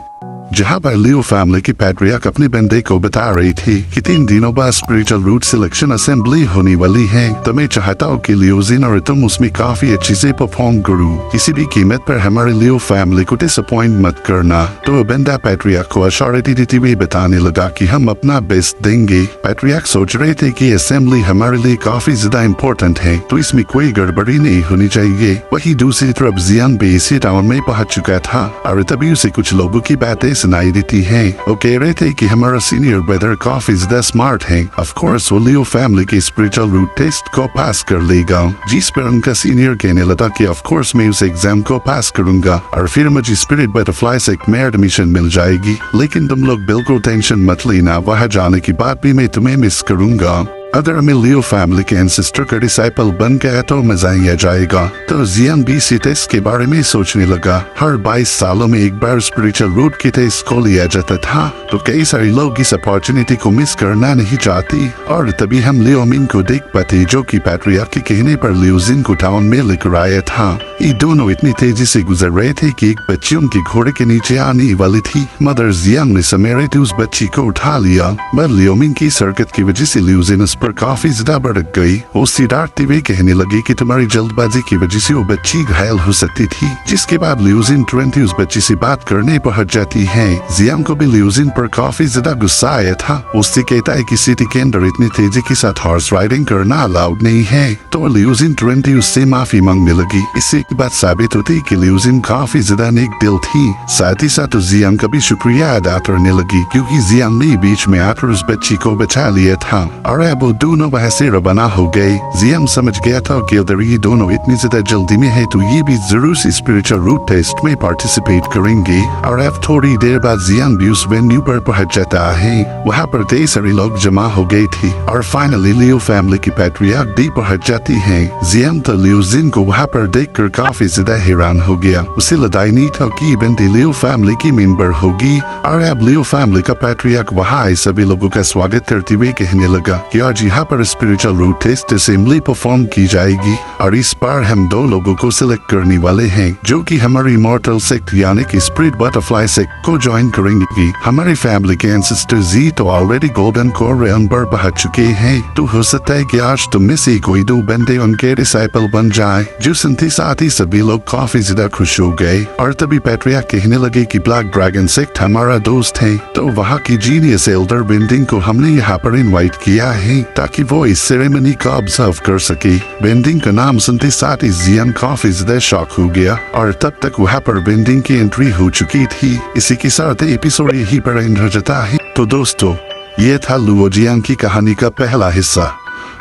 जहाँ पर लियो फैमिली की पैट्रियार्क अपने बंदे को बता रही थी कि 3 दिनों बाद स्पिरिचुअल रूट सिलेक्शन असेंबली होने वाली है। तो मैं चाहता हूँ कि लियोजिन और तुम उसमें काफी अच्छी से परफॉर्म करो। किसी भी कीमत पर हमारे लियो फैमिली को डिसअपॉइंट मत करना। तो बंदा पैट्रियार्क को अश्योरिटी देते हुए बताने लगा कि हम अपना बेस्ट देंगे। पैट्रियार्क सोच रहे थे कि असेंबली हमारे लिए काफी ज्यादा इम्पोर्टेंट है, तो इसमें कोई गड़बड़ी नहीं होनी चाहिए। वही दूसरी तरफ जियांग भी इसी टाउन में पहुंच चुका था और तभी उसे कुछ लोगों की बातें सुनाई देती है। वो कह रहे थे कि हमारा सीनियर ब्रदर काफी ज्यादा स्मार्ट है। ऑफ कोर्स वो लियो फैमिली के स्पिरिचुअल रूट टेस्ट को पास कर लेगा। जिस पर उनका सीनियर कहने लगा कि ऑफ कोर्स मैं उस एग्जाम को पास करूंगा और फिर मुझे स्पिरिट बटरफ्लाई से एक मेयर्ड मिशन मिल जाएगी। लेकिन तुम लोग बिल्कुल टेंशन मत लेना, वहाँ जाने के बाद भी मैं तुम्हें मिस करूंगा। अगर हमें लियो फैमिली के एंसेस्टर का डिसाइपल बन गया तो मजा ही आ जाएगा। तो जियांग भी इसी टेस्ट के बारे में सोचने लगा। हर 22 सालों में एक बार स्पिरिचुअल रूट के टेस्ट को लिया जाता था, तो कई सारे लोग इस अपॉर्चुनिटी को मिस करना नहीं चाहती। और तभी हम लियोमिन को देख पाते जो कि पैट्रियार्क के कहने पर लियोजिन को टाउन में लेकर आया था। ये दोनों इतनी तेजी से गुजर रहे थे कि एक बच्ची उनके घोड़े के नीचे आने वाली थी। मदर जियांग ने समेटे उस बच्ची को उठा लिया, पर लियोमिन की सरकत की वजह से लियोजिन पर काफी ज्यादा भड़क गई। वो सिडारते हुए कहने लगी कि तुम्हारी जल्दबाजी की वजह से वो बच्ची घायल हो सकती थी। जिसके बाद लियोजिन तुरंत उस बच्ची से बात करने पहुंच जाती है। जियांग को भी लियोजिन पर काफी ज्यादा गुस्सा आया था। उससे कहता है कि सिटी के अंदर इतनी तेजी के साथ हॉर्स राइडिंग करना अलाउड नहीं है। तो लियोजिन तुरंत ही उससे माफी मांगने लगी। इससे बात साबित होती कि लियोजिन काफी ज्यादा नेक दिल थी। साथ ही साथ जियांग का भी शुक्रिया अदा करने लगी, क्योंकि जियांग ने बीच में आकर उस बच्ची को बचा लिया था। और अब वो दोनों वहाँ से रवाना हो गए। जियांग समझ गया था कि अगर ये दोनों इतनी ज्यादा जल्दी में है तो ये भी जरूर से स्पिरिचुअल रूट टेस्ट में पार्टिसिपेट करेंगे। और अब थोड़ी देर बाद जियांग भी उस वेन्यू पर पहुंच जाता है। वहाँ पर कई सारे लोग जमा हो गए थे और फाइनली लियो फैमिली की पैट्रियार्क भी पहुंच जाती है। जियांग तो लियोजिन को वहाँ पर देखकर काफी ज्यादा हैरान हो गया। उसे लदाई नहीं था कि बंदी लियो फैमिली की मेंबर होगी। और अब लियो फैमिली का पैट्रियार्क वहाँ आए सभी लोगों का स्वागत करते हुए कहने लगा कि आज यहाँ पर spiritual root test assembly perform की जाएगी और इस बार हम 2 लोगों को सिलेक्ट करने वाले हैं जो कि हमारी मॉर्टल सेक्ट यानी कि स्पिरिट बटरफ्लाई सेक्ट को ज्वाइन करेंगे। हमारी फैमिली के एंसेस्टर जी तो ऑलरेडी गोल्डन कोर रेयन पर पहुंच चुके हैं, तो हो सकता है कि आज तुम में से कोई 2 बंदे उनके डिसाइपल बन जाए। जो सुनते साथ ही सभी लोग काफी ज्यादा खुश हो गए। और तभी पैट्रियार्क कहने लगे कि ब्लैक ड्रैगन सेक्ट हमारा दोस्त है, तो वहाँ की जीनियस एल्डर बेंडिंग को हमने यहाँ पर इन्वाइट किया है ताकि वो इस सेरेमनी का ऑब्जर्व कर सके। बेंडिंग का नाम सुनते साथ ही जियांग काफी ज्यादा शॉक हो गया और तब तक वहाँ पर बेंडिंग की एंट्री हो चुकी थी। इसी के साथ एपिसोड यहीं पर एंड हो जाता है। तो दोस्तों, ये था लुओ जियांग की कहानी का पहला हिस्सा।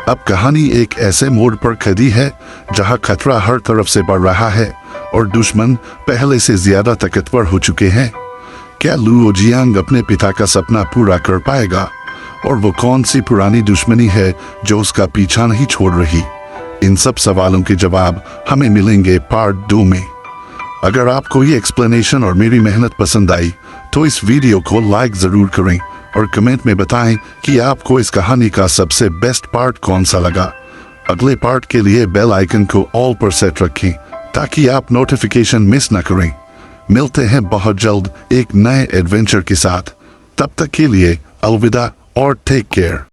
अब कहानी एक ऐसे मोड़ पर खड़ी है जहाँ खतरा हर तरफ से बढ़ रहा है और दुश्मन पहले से ज्यादा ताकतवर हो चुके हैं। क्या लुओ जियांग अपने पिता का सपना पूरा कर पाएगा? और वो कौन सी पुरानी दुश्मनी है जो उसका पीछा नहीं छोड़ रही? इन सब सवालों के जवाब हमें मिलेंगे पार्ट 2 में। अगर आपको ये एक्सप्लेनेशन और मेरी मेहनत पसंद आई तो इस वीडियो को लाइक जरूर करें और कमेंट में बताएं कि आपको इस कहानी का सबसे बेस्ट पार्ट कौन सा लगा। अगले पार्ट के लिए बेल आइकन को ऑल पर सेट रखें ताकि आप नोटिफिकेशन मिस न करें। मिलते हैं बहुत जल्द एक नए एडवेंचर के साथ। तब तक के लिए अलविदा और टेक केयर।